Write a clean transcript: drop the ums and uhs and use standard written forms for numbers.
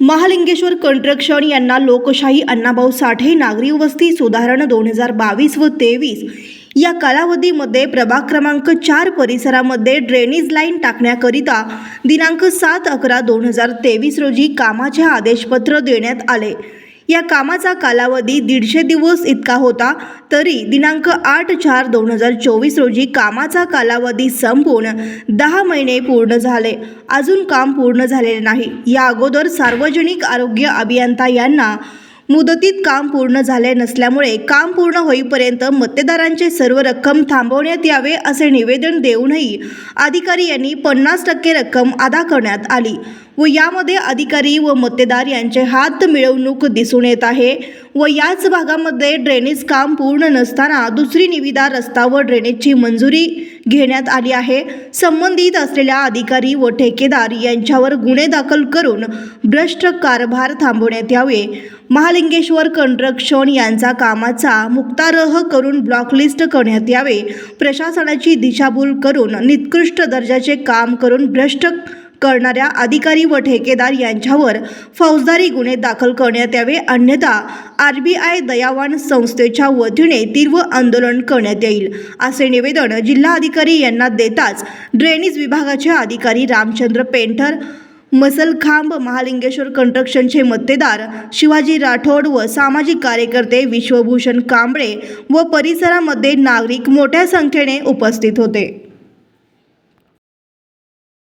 Mahalingeshwar construction यांना लोकशाही अण्णाभाऊ साठे नागरी वस्ती सुधारणा 2022 व 23 या कालावधीमध्ये प्रभाग क्रमांक 4 परिसरामध्ये ड्रेनेज लाईन टाकण्याकरिता दिनांक 7/11/2023 रोजी कामाचे आदेशपत्र देण्यात आले। या कामाचा कालावधी 150 दिवस इतका होता, तरी दिनांक 8/4/2024 रोजी कामाचा कालावधी संपून 10 महिने पूर्ण झाले, अजून काम पूर्ण झालेले नाही। या अगोदर सार्वजनिक आरोग्य अभियंता यांना मुदतीत काम पूर्ण झाले नसल्यामुळे काम पूर्ण होईपर्यंत मतदारांचे सर्व रक्कम थांबवण्यात यावे असे निवेदन देऊनही अधिकारी यांनी 50% रक्कम अदा करण्यात आली व यामध्ये अधिकारी व मतदार यांचे हात मिळवणूक दिसून येत आहे। व याच भागामध्ये ड्रेनेज काम पूर्ण नसताना दुसरी निविदा रस्ता व ड्रेनेजची मंजुरी घेण्यात आली आहे। संबंधित असलेल्या अधिकारी व ठेकेदार यांच्यावर गुन्हे दाखल करून भ्रष्ट कारभार थांबवण्यात यावे। महालिंगेश्वर कंस्ट्रक्शन यांचा कामाचा मुक्तारह करून ब्लॉकलिस्ट करण्यात यावे। प्रशासनाची दिशाभूल करून निकृष्ट दर्जाचे काम करून भ्रष्ट करणाऱ्या अधिकारी व ठेकेदार यांच्यावर फौजदारी गुन्हे दाखल करण्यात यावे, अन्यथा RBI दयावान संस्थेच्या वतीने तीव्र आंदोलन करण्यात येईल असे निवेदन जिल्हाधिकारी यांना देताच ड्रेनेज विभागाचे अधिकारी रामचंद्र पेंटर, मसलखांब, महालिंगेश्वर कंस्ट्रक्शनचे मतदार शिवाजी राठोड व सामाजिक कार्यकर्ते विश्वभूषण कांबळे व परिसरामध्ये नागरिक मोठ्या संख्येने उपस्थित होते।